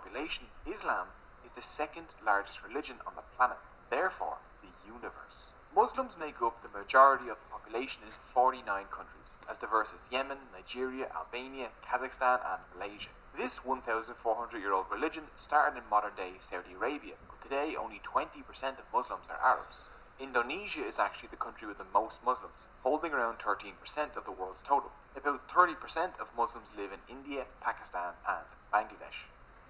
population, Islam is the second largest religion on the planet, therefore the universe. Muslims make up the majority of the population in 49 countries, as diverse as Yemen, Nigeria, Albania, Kazakhstan and Malaysia. This 1,400-year-old religion started in modern-day Saudi Arabia, but today only 20% of Muslims are Arabs. Indonesia is actually the country with the most Muslims, holding around 13% of the world's total. About 30% of Muslims live in India, Pakistan and Bangladesh.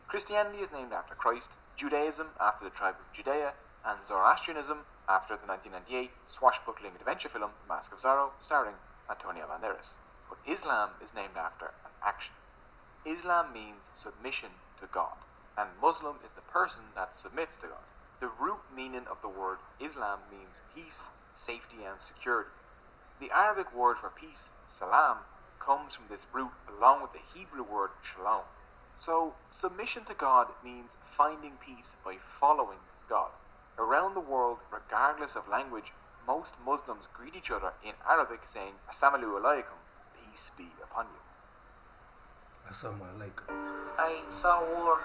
Christianity is named after Christ, Judaism after the tribe of Judea, and Zoroastrianism after the 1998 swashbuckling adventure film The Mask of Zorro, starring Antonio Banderas. But Islam is named after an action. Islam means submission to God, and Muslim is the person that submits to God. The root meaning of the word Islam means peace, safety and security. The Arabic word for peace, salam, comes from this root along with the Hebrew word shalom. So submission to God means finding peace by following God. Around the world, regardless of language, most Muslims greet each other in Arabic saying Assalamu alaikum, peace be upon you. Assalamu alaikum. I saw war.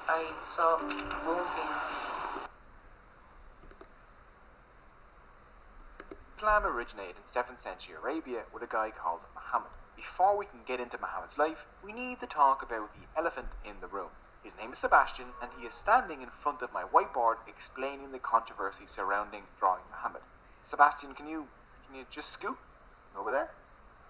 I saw moving. Islam originated in 7th century Arabia with a guy called Muhammad. Before we can get into Muhammad's life, we need to talk about the elephant in the room. His name is Sebastian, and he is standing in front of my whiteboard explaining the controversy surrounding drawing Muhammad. Sebastian, can you just scoot over there?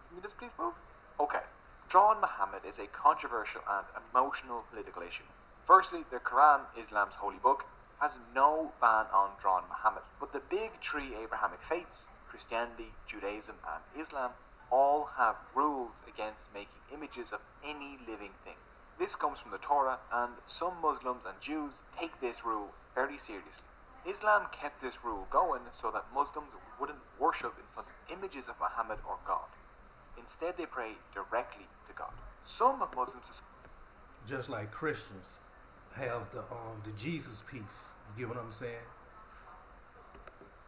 Can you just please move? Okay. Drawing Muhammad is a controversial and emotional political issue. Firstly, the Quran, Islam's holy book, has no ban on drawing Muhammad, but the big three Abrahamic faiths, Christianity, Judaism and Islam, all have rules against making images of any living thing. This comes from the Torah, and some Muslims and Jews take this rule very seriously. Islam kept this rule going so that Muslims wouldn't worship in front of images of Muhammad or God. Instead, they pray directly to God. Some of Muslims, just like Christians, have the Jesus piece. You get what I'm saying?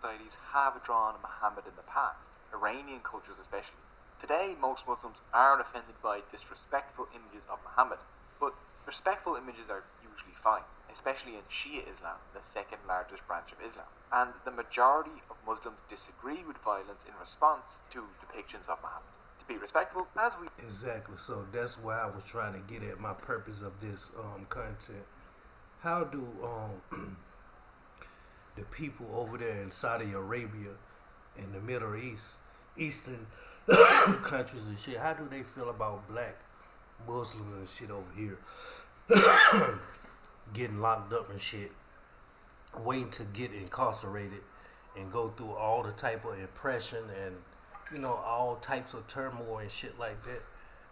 Societies have drawn Muhammad in the past, Iranian cultures especially. Today, most Muslims are offended by disrespectful images of Muhammad, but respectful images are usually fine, especially in Shia Islam, the second largest branch of Islam. And the majority of Muslims disagree with violence in response to depictions of Muhammad. To be respectful, as we... Exactly, so that's why I was trying to get at my purpose of this content. How do the people over there in Saudi Arabia and the Middle East, Eastern countries and shit, how do they feel about black Muslims and shit over here getting locked up and shit, waiting to get incarcerated and go through all the type of oppression and all types of turmoil and shit like that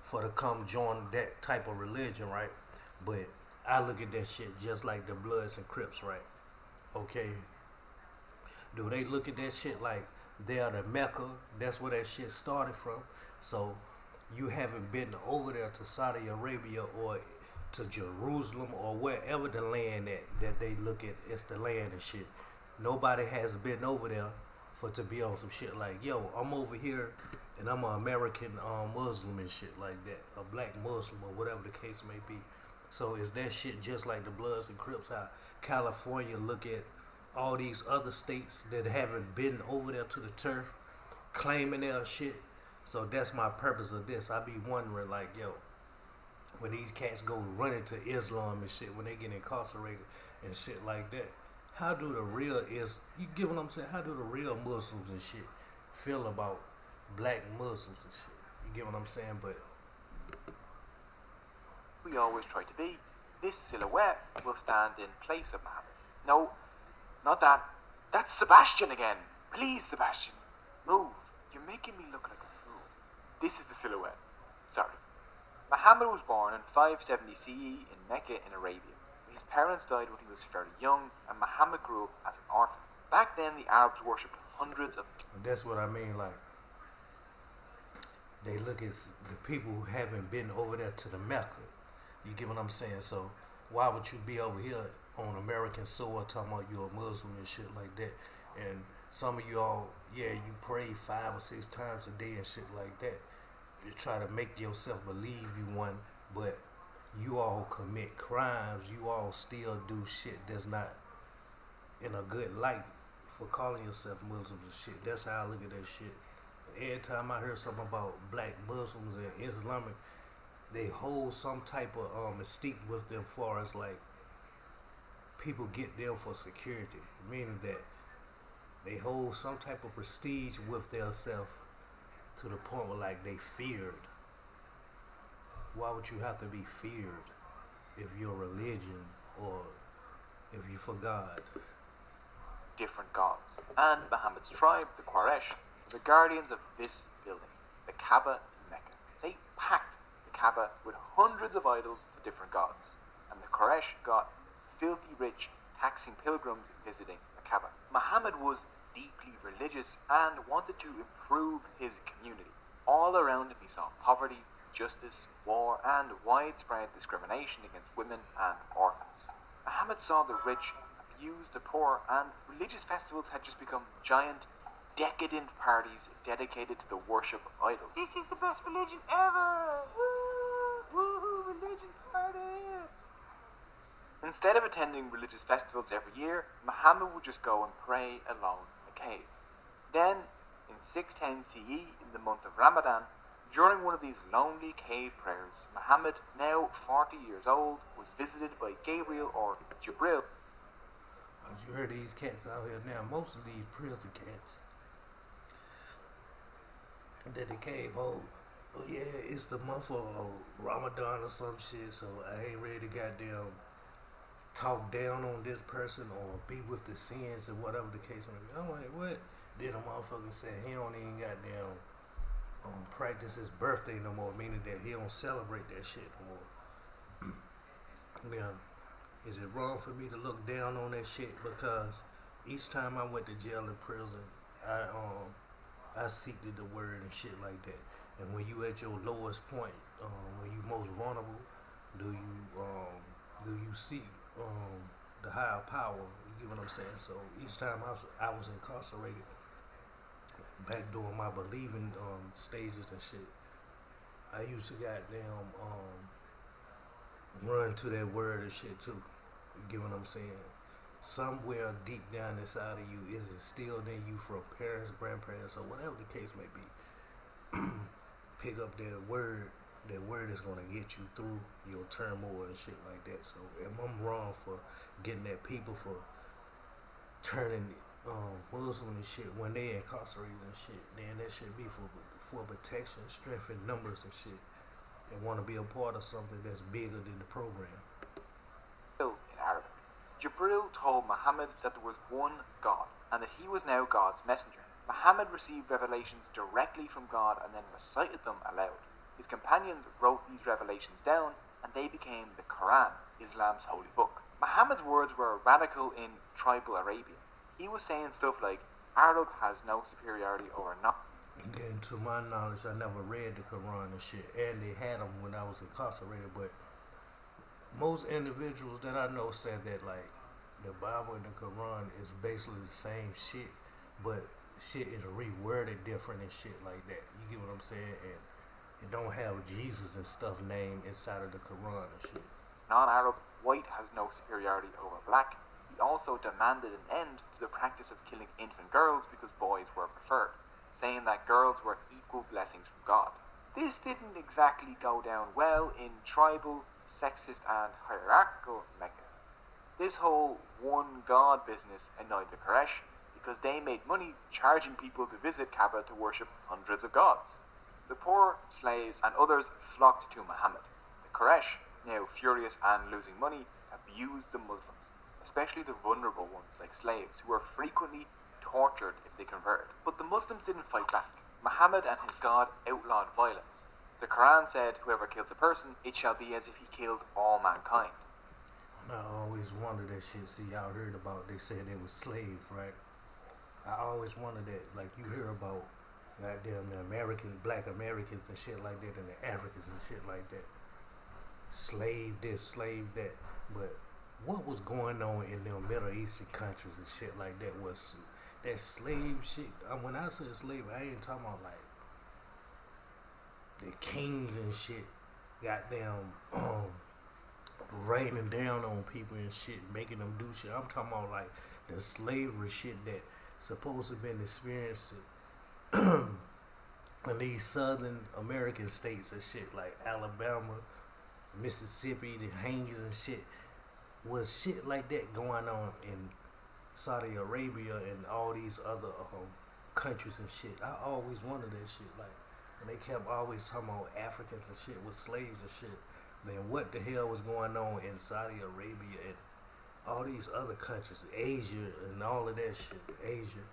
for to come join that type of religion, right? But I look at that shit just like the Bloods and Crips, right? Okay. Do they look at that shit like they are the Mecca? That's where that shit started from. So you haven't been over there to Saudi Arabia or to Jerusalem or wherever the land that they look at as the land and shit. Nobody has been over there for to be on some shit like, yo, I'm over here and I'm an American Muslim and shit like that, a black Muslim or whatever the case may be. So is that shit just like the Bloods and Crips, how California look at all these other states that haven't been over there to the turf claiming their shit? So that's my purpose of this. I be wondering, like, yo, when these cats go running to Islam and shit, when they get incarcerated and shit like that, how do the real you get what I'm saying? How do the real Muslims and shit feel about black Muslims and shit? You get what I'm saying? But we always try to be, this silhouette will stand in place of Muhammad. No, not that. That's Sebastian again. Please, Sebastian, move. You're making me look like a fool. This is the silhouette. Sorry. Muhammad was born in 570 CE in Mecca in Arabia. His parents died when he was fairly young, and Muhammad grew up as an orphan. Back then, the Arabs worshipped hundreds of... That's what I mean, like, they look at the people who haven't been over there to the Mecca. You get what I'm saying? So why would you be over here on American soil talking about you're a Muslim and shit like that? And some of y'all, yeah, you pray 5 or 6 times a day and shit like that. You try to make yourself believe you one, but you all commit crimes, you all still do shit that's not in a good light for calling yourself Muslims and shit. That's how I look at that shit. Every time I hear something about black Muslims and Islamic, they hold some type of mystique with them far as like people get them for security, meaning that they hold some type of prestige with their self to the point where like they feared. Why would you have to be feared if your religion or if you for God? Different gods. And Muhammad's tribe, the Quraysh, were the guardians of this building, the Kaaba in Mecca. They packed the Kaaba with hundreds of idols to different gods, and the Quraysh got filthy rich taxing pilgrims visiting the Kaaba. Muhammad was deeply religious and wanted to improve his community. All around him he saw poverty, justice, war, and widespread discrimination against women and orphans. Muhammad saw the rich abuse the poor, and religious festivals had just become giant, decadent parties dedicated to the worship of idols. This is the best religion ever! Woo! Woohoo! Religion party! Instead of attending religious festivals every year, Muhammad would just go and pray alone in a cave. Then, in 610 CE, in the month of Ramadan, during one of these lonely cave prayers, Muhammad, now 40 years old, was visited by Gabriel or Jibril. You heard these cats out here now, most of these prison cats that the cave hold. Oh yeah, it's the month of Ramadan or some shit, so I ain't ready to goddamn talk down on this person or be with the sins or whatever the case may be. I'm like, what? Then a motherfucker said he don't even goddamn practice his birthday no more, meaning that he don't celebrate that shit no more. Now, is it wrong for me to look down on that shit? Because each time I went to jail and prison, I seeked the word and shit like that. And when you at your lowest point, when you most vulnerable, do you seek the higher power? You get what I'm saying? So each time I was incarcerated, back during my believing stages and shit, I used to goddamn run to that word and shit too. You get what I'm saying? Somewhere deep down inside of you is instilled in you from parents, grandparents, or whatever the case may be. Pick up that word. That word is gonna get you through your turmoil and shit like that. So if I'm wrong for getting at people for turning Muslim and shit when they incarcerated and shit, then that should be for protection, strength in numbers and shit, and want to be a part of something that's bigger than the program. In Arabic, Jibril told Muhammad that there was one God and that he was now God's messenger. Muhammad received revelations directly from God and then recited them aloud. His companions wrote these revelations down and they became the Quran, Islam's holy book. Muhammad's words were radical in tribal Arabia. He was saying stuff like, Arab has no superiority over not. And to my knowledge, I never read the Quran and shit, and they had them when I was incarcerated, but most individuals that I know said that like the Bible and the Quran is basically the same shit, but shit is reworded different and shit like that. You get what I'm saying? And it don't have Jesus and stuff named inside of the Quran and shit. Non-Arab, white has no superiority over black. He also demanded an end to the practice of killing infant girls because boys were preferred, saying that girls were equal blessings from God. This didn't exactly go down well in tribal, sexist and hierarchical Mecca. This whole one God business annoyed the Quraysh because they made money charging people to visit Kaaba to worship hundreds of gods. The poor, slaves and others flocked to Muhammad. The Quraysh, now furious and losing money, abused the Muslims, especially the vulnerable ones like slaves who were frequently tortured if they converted. But the Muslims didn't fight back. Muhammad and his God outlawed violence. The Quran said, whoever kills a person, it shall be as if he killed all mankind. I always wondered that shit. See, y'all heard about, they said they was slaves, right? I always wondered that, like you hear about goddamn the Americans, black Americans and shit like that, and the Africans and shit like that. Slave this, slave that. But what was going on in them Middle Eastern countries and shit like that was that slave shit. When I say slave, I ain't talking about like the kings and shit. Goddamn, raining down on people and shit, making them do shit. I'm talking about like the slavery shit that supposed to have been experienced in these southern American states and shit like Alabama, Mississippi, the hangings and shit. Was shit like that going on in Saudi Arabia and all these other countries and shit? I always wondered that shit. Like, and they kept always talking about Africans and shit with slaves and shit. Then what the hell was going on in Saudi Arabia and all these other countries, Asia and all of that shit, Asia?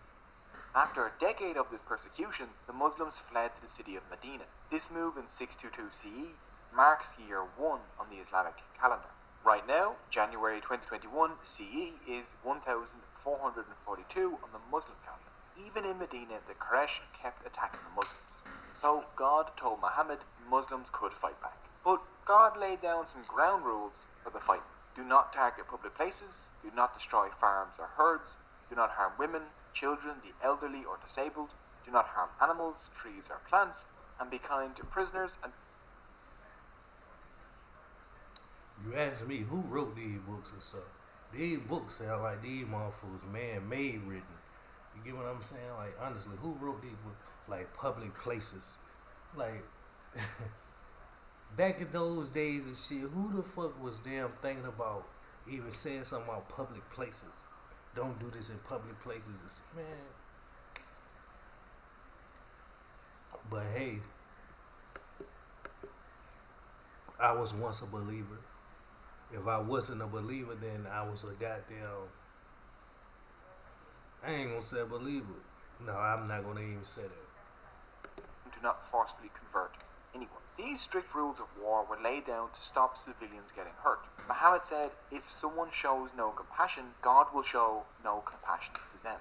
After a decade of this persecution, the Muslims fled to the city of Medina. This move in 622 CE marks year 1 on the Islamic calendar. Right now, January 2021 CE is 1442 on the Muslim calendar. Even in Medina, the Quraysh kept attacking the Muslims. So God told Muhammad Muslims could fight back. But God laid down some ground rules for the fight. Do not target public places, do not destroy farms or herds, do not harm women, children, the elderly or disabled, do not harm animals, trees or plants, and be kind to prisoners and... You ask me who wrote these books and stuff. These books sound like these motherfuckers man-made written. You get what I'm saying? Like, honestly, who wrote these books? Like, public places. Like, back in those days and shit, who the fuck was damn thinking about even saying something about public places? Don't do this in public places. Man. But hey, I was once a believer. If I wasn't a believer, then I was a goddamn... I ain't gonna say a believer. No, I'm not gonna even say that. Do not forcefully convert anyone. These strict rules of war were laid down to stop civilians getting hurt. Muhammad said, if someone shows no compassion, God will show no compassion to them.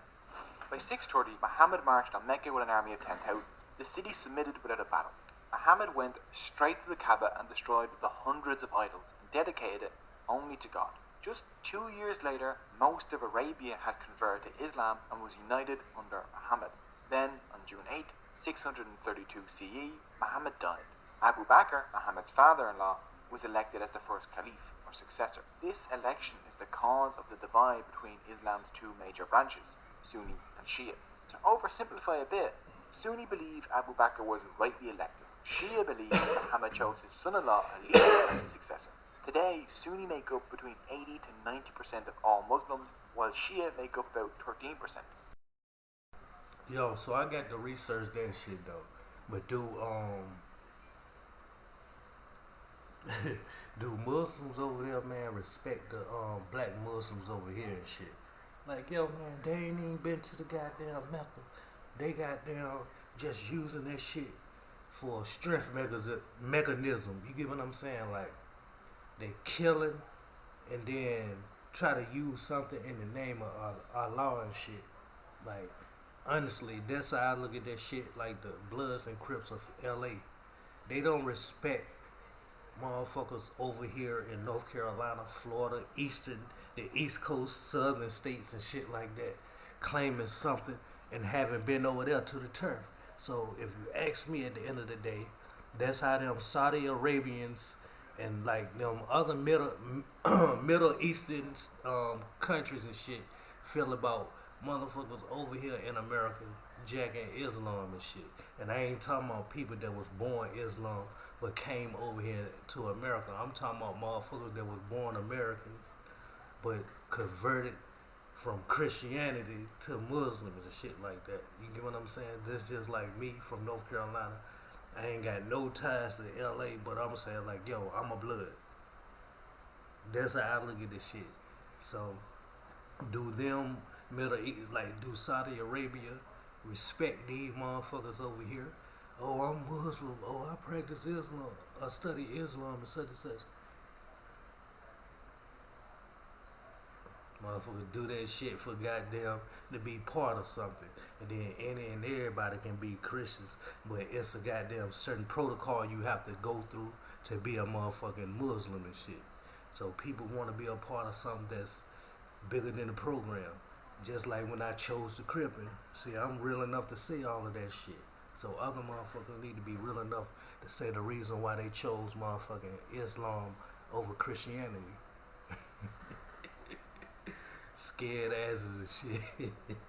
By 630, Muhammad marched on Mecca with an army of 10,000. The city submitted without a battle. Muhammad went straight to the Kaaba and destroyed the hundreds of idols and dedicated it only to God. Just 2 years later, most of Arabia had converted to Islam and was united under Muhammad. Then, on June 8, 632 CE, Muhammad died. Abu Bakr, Muhammad's father-in-law, was elected as the first caliph or successor. This election is the cause of the divide between Islam's two major branches, Sunni and Shia. To oversimplify a bit, Sunni believe Abu Bakr was rightly elected. Shia believe Muhammad chose his son-in-law Ali as his successor. Today, Sunni make up between 80 to 90% of all Muslims, while Shia make up about 13%. Yo, so I got to research that shit though. But do Muslims over there, man, respect the black Muslims over here and shit? Like, yo, man, they ain't even been to the goddamn Mecca. They goddamn just using that shit for a strength mechanism. You get what I'm saying? Like, they killing and then try to use something in the name of Allah and shit. Like, honestly, that's how I look at that shit. Like the Bloods and Crips of LA, they don't respect motherfuckers over here in North Carolina, Florida, the East Coast, Southern states and shit like that, claiming something and haven't been over there to the turf. So if you ask me, at the end of the day, that's how them Saudi Arabians and like them other Middle Eastern countries and shit feel about motherfuckers over here in America jacking Islam and shit. And I ain't talking about people that was born Islam but came over here to America. I'm talking about motherfuckers that was born Americans but converted from Christianity to Muslims and shit like that. You get what I'm saying? This just like me from North Carolina. I ain't got no ties to LA, but I'm saying like, yo, I'm a blood. That's how I look at this shit. So, do them Middle East, like, do Saudi Arabia respect these motherfuckers over here? Oh, I'm Muslim. Oh, I practice Islam. I study Islam and such and such. Motherfuckers do that shit for goddamn to be part of something. And then any and everybody can be Christians. But it's a goddamn certain protocol you have to go through to be a motherfucking Muslim and shit. So people want to be a part of something that's bigger than the program. Just like when I chose the Crippin'. See, I'm real enough to say all of that shit. So other motherfuckers need to be real enough to say the reason why they chose motherfucking Islam over Christianity. scared asses and shit.